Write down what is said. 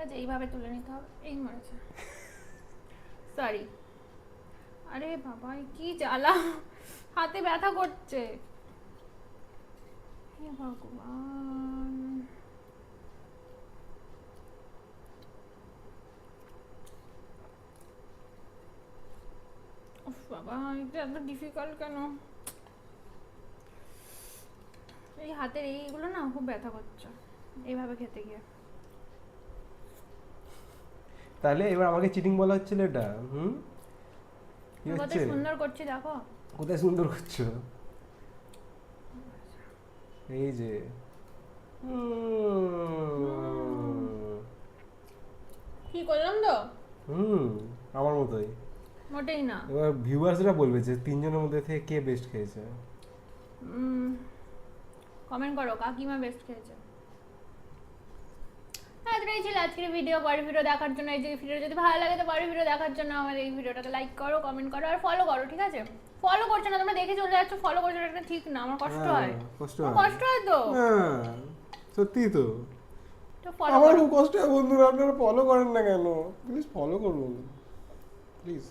আছে, এইভাবে তুলে নিতে হবে। এই মরেছে, সরি। আরে বাবা কি জ্বালা, হাতে ব্যথা করছে, হে ভগবান। উফ বাবা, এটা এত ডিফিকাল্ট কেন? এই হাতের এইগুলো না খুব ব্যথা করছে এইভাবে খেতে গিয়ে। তাহলে এবার আমাকে চিটিং বলা হচ্ছিল এটা? কি কত হচ্ছে? সুন্দর করছি দেখো। কোথায় সুন্দর করছো? এই যে কি করলাম তো? আমার মতোই। মোটেই না। এবার ভিউয়ার্সরা বলবে যে তিনজনের মধ্যে থেকে কে বেস্ট খেয়েছে। কমেন্ট করো কাকিমা বেস্ট খেয়েছে। এতটাই ছিল আজকের ভিডিও। পরের ভিডিও দেখার জন্য, এই যে ভিডিও যদি ভালো লাগে তো পরের ভিডিও দেখার জন্য আমার এই ভিডিওটাকে লাইক করো, কমেন্ট করো আর ফলো করো, ঠিক আছে? ফলো করছো না তোমরা, দেখে চলে যাচ্ছ, ফলো করছো না, এটা ঠিক না, আমার কষ্ট হয়। কষ্ট কষ্ট হয় তো। হ্যাঁ, সত্যি তো। তো ফলো আমার করো। খুব কষ্ট হয় বন্ধুরা, আপনারা ফলো করেন না কেন? প্লিজ ফলো করুন, প্লিজ।